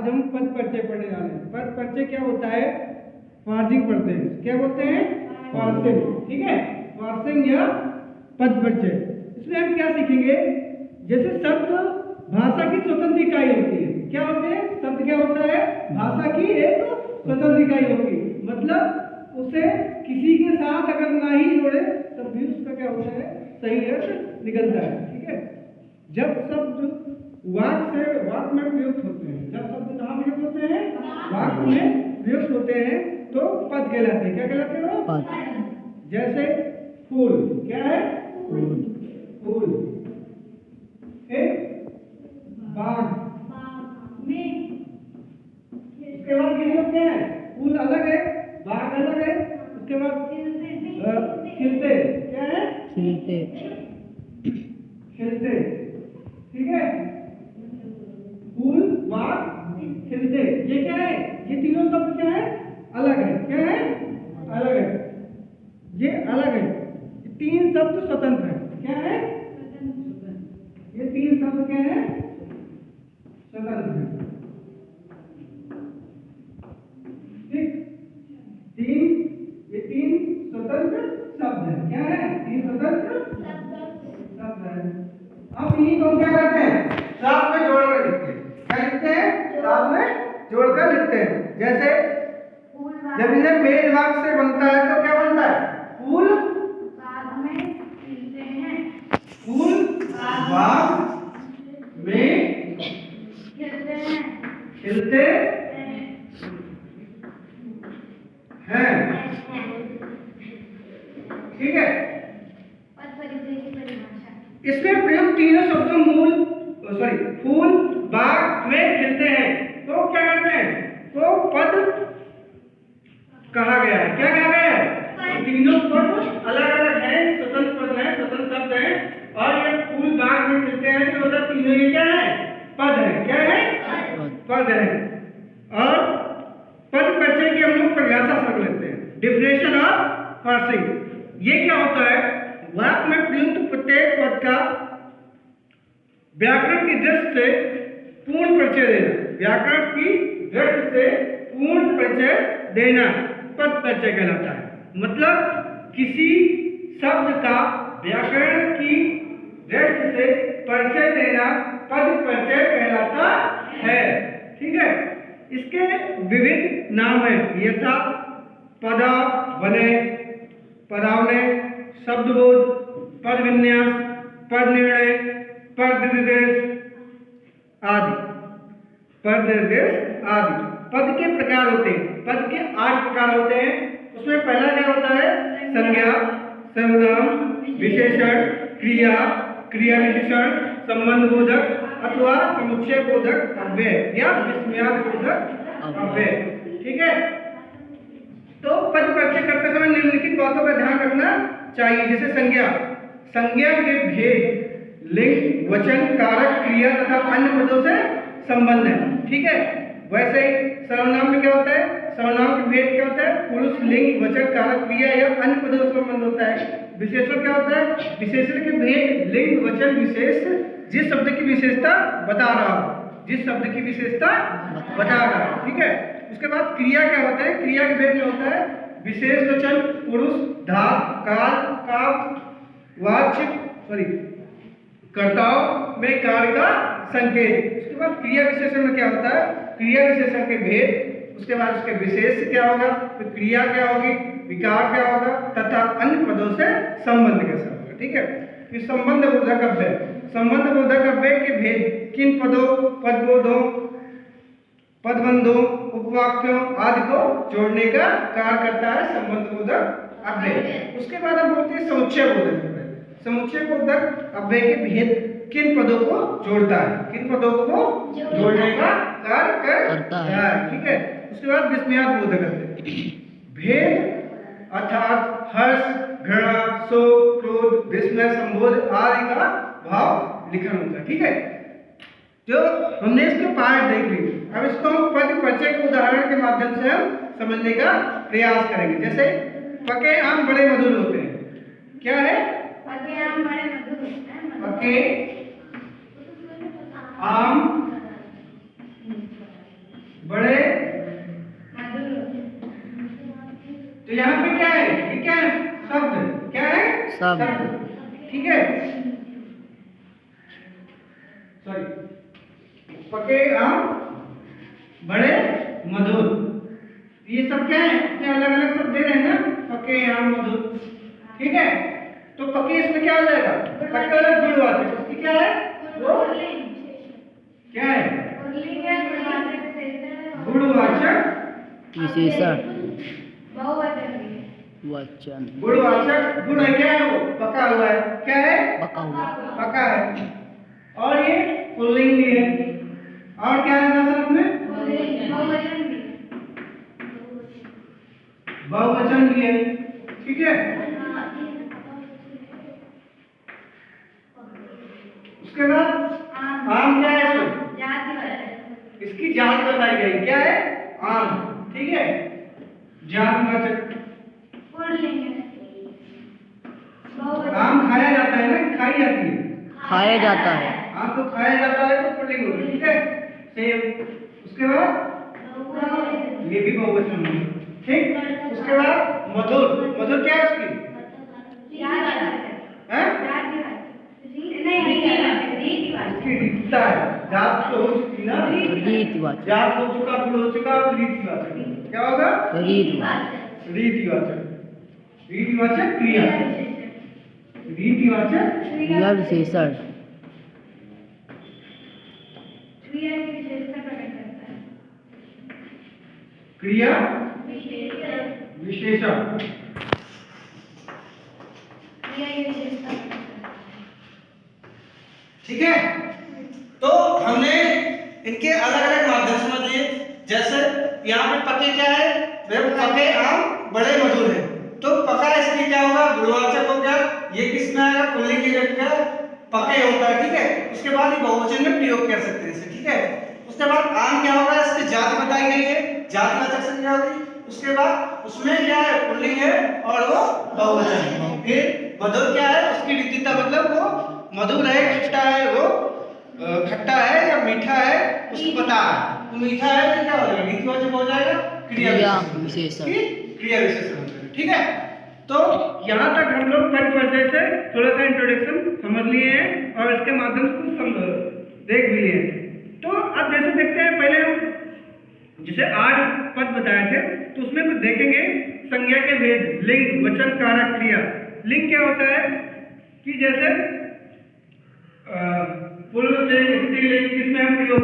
आज हम पद परिचय पढ़ने जा रहे हैं। पद परिचय क्या होता है? पार्सिंग पढ़ते हैं। क्या बोलते हैं? पार्सिंग। ठीक है, पार्सिंग या पद परिचय। इसमें हम क्या सीखेंगे? जैसे शब्द भाषा की स्वतंत्र इकाई होती है। क्या होते हैं शब्द? क्या होता है? भाषा की एक स्वतंत्र इकाई होगी। मतलब उसे किसी के साथ अगर ना ही जोड़े तब भी उसका क्या होता है? सही अर्थ निकलता है। ठीक है, जब शब्द वाक्य में प्रयुक्त होते हैं, जब शब्द कहाँ प्रयुक्त होते हैं? वाक्य में प्रयुक्त होते हैं तो पद कहलाते हैं। क्या कहलाते हैं वो? पद। जैसे फूल। क्या है? फूल। एक बाग में। उसके बाद ये क्या है? फूल अलग है, बाग अलग है। उसके बाद खिलते। क्या है? खिलते। ठीक है, फूल, बाग, खिलते। ये क्या है? ये तीनों शब्द क्या है? अलग है। क्या है? अलग है। ये अलग है। ये तीन शब्द स्वतंत्र है। क्या है? ये तीन शब्द क्या है? स्वतंत्र है। ठीक, ये तीन स्वतंत्र शब्द है। क्या है? तीन स्वतंत्र शब्द है। अब इन्हीं को क्या करते हैं? साथ में जोड़कर लिखते हैं। क्या लिखते हैं? साथ में जोड़कर लिखते हैं। जैसे जब इन्हें मेल वाक्य से बनता है तो क्या बनता है? फूल बाग में खिलते हैं। फूल बाग में खिलते हैं। ठीक है, इसमें प्रयुक्त तीनों शब्दों फूल बाग में खिलते हैं तो क्या कहते हैं? तो पद कहा गया है। क्या कहा गया है? तीनों पद अलग अलग हैं, स्वतंत्र पद हैं, स्वतंत्र शब्द हैं। और ये फूल बाग में खिलते हैं तो मतलब तीनों ये क्या है? पद है। क्या है? पद है। और पद परिचय की हम लोग परिभाषा समझ लेते हैं। Definition of parsing. ये क्या होता है? वाक्य में प्रयुक्त प्रत्येक पद का व्याकरण की दृष्टि से पूर्ण परिचय देना। व्याकरण की दृष्टि से पूर्ण परिचय देना पद परिचय कहलाता है। मतलब किसी शब्द का व्याकरण की दृष्टि से परिचय देना पद परिचय कहलाता है। ठीक है, इसके विविध नाम हैं। यथा पदा वने, पदावने, शब्दबोध, पद विन्यास, पद निर्णय, पद निर्देश आदि। पद निर्देश आदि पद के प्रकार होते हैं। पद के 8 प्रकार होते हैं। उसमें पहला क्या होता है? संज्ञा, सर्वनाम, विशेषण, क्रिया, क्रिया विशेषण, संबंध बोधक अथवा समुच्चय बोधक अव्यय या विस्मयार्थ बोधक अव्यय। ठीक है, तो पद परिचय करते समय निम्नलिखित बातों का ध्यान रखना चाहिए। जैसे संज्ञा के भेद लिंग, वचन, कारक, क्रिया तथा अन्य पदों से संबंध है। ठीक है, वैसे ही सर्वनाम में क्या होता है? सर्वनाम के भेद क्या होता है? पुरुष, लिंग, वचन, कारक, क्रिया या अन्य पदों से संबंध होता है। विशेषण क्या होता है? विशेषण के भेद लिंग, वचन, विशेष जिस शब्द की विशेषता बता रहा हो, जिस शब्द की विशेषता बता रहा है। ठीक है, उसके बाद क्रिया क्या होता है? क्रिया के भेद में होता है विशेष वचन, पुरुष, धातु, काल, काव्य, वाच्य कर्ताओं में कार्य का संकेत। उसके बाद क्रिया विशेषण में क्या होता है? क्रिया विशेषण के भेद, उसके बाद उसके विशेष क्या होगा, फिर क्रिया क्या होगी, विकार क्या होगा तथा अन्य पदों से संबंध कैसा होगा। ठीक है, फिर संबंध बोधक अव्यय। संबंध बोधक अव्यय के भेद किन पदों, पदबोधों, पदबंधों, उपवाक्यों आदि को जोड़ने का कार्य करता है संबंध बोधक अव्यय। उसके बाद हम बोलते हैं समुच्चय बोधक। समुच्चय बोधक अव्यय के भेद किन पदों को जोड़ता है? किन पदों को जोड़ने का कार्य करता है। ठीक है, उसके बाद विस्मयार्थ बोधक अव्यय। भेद अर्थात हर्ष, घृणा, शोक, क्रोध, विस्मय, संबोध आदि का भाव लिखन होता है। ठीक है, जो हमने इसके पार्ट देख लिए। अब इसको हम पद परिचय के उदाहरण के माध्यम से हम समझने का प्रयास करेंगे। जैसे पके आम बड़े मधुर होते हैं। क्या है? पके आम बड़े मधुर होते हैं। पके आम तो यहाँ पे क्या है, ये क्या है, शब्द, क्या है, शब्द। ठीक है, सॉरी, पके आम बड़े मधुर, ये सब क्या है, ये अलग अलग शब्द दे रहे हैं ना, पके आम मधुर, ठीक है। तो पके इसमें क्या हो जाएगा, पके वाला गुणवाचक, इसकी क्या है, वो क्या है, गुणवाचक विशेषण वचन गुणवाचक, गुण है, क्या है वो, पका हुआ है, क्या है, पका हुआ पका है, और ये पुल्लिंग भी है, और क्या है साथ में, बहुवचन भी है, ठीक है। उसके बाद आम क्या है, इसमें इसकी जात बताई गई, क्या है, आम, ठीक है, जातवाचक। आम खाया जाता है ना, खाई जाती है, खाया जाता है आम को खाया जाता है तो पुल्लिंग होगी, ठीक है, सेम। उसके बाद ये भी बहुवचन होगी, ठीक। उसके बाद मधुर, मधुर क्या है उसकी, हैं? इसकी रीतता है, जात तो हो चुकी ना, रीतिवाचक जात हो चुका, गुण हो चुका, अब रीतिवाचक क्या होगा, रीतिवाचक रीतिवाचक, रीतिवाचक क्रिया, रीतिवाचक क्रिया विशेषण क्रिया विशेषण, ठीक है। तो हमने इनके अलग अलग माध्यम समझ लिए, जैसे यहाँ पे पके क्या है, वे पके आम बड़े मधुर है, तो पका इसलिए क्या होगा, गुणवाचक हो गया, ये किस में आएगा, पुल्लिंग की जगह पके होता है, ठीक है। उसके बाद ये बहुवचन में प्रयोग कर सकते हैं इसे, ठीक है। उसके बाद आम क्या होगा, इसकी जाति बताई गई है, जातिवाचक संज्ञा होगी। उसके बाद उसमें क्या है, पुल्लिंग है और वो बहुवचन है। फिर मधुर क्या है, उसकी रीतिता मतलब वो मधुर है, खट्टा है, वो खट्टा है या मीठा है, उसको पता है, वो मीठा है तो क्या हो जाएगा, रीतिवाचक हो जाएगा, क्रिया विशेषण, क्रिया विशेषण हो जाएगा, ठीक है। तो यहाँ तक हम लोग परिचय से थोड़ा सा इंट्रोडक्शन समझ लिए हैं और इसके माध्यम से कुछ देख भी लिए हैं। तो अब जैसे देखते हैं, पहले हम जैसे 8 पद बताए थे, तो उसमें कुछ देखेंगे संज्ञा के भेद, लिंग, वचन, कारक, क्रिया। लिंग क्या होता है कि जैसे पुल्लिंग, स्त्रीलिंग, किसमें हम प्रयोग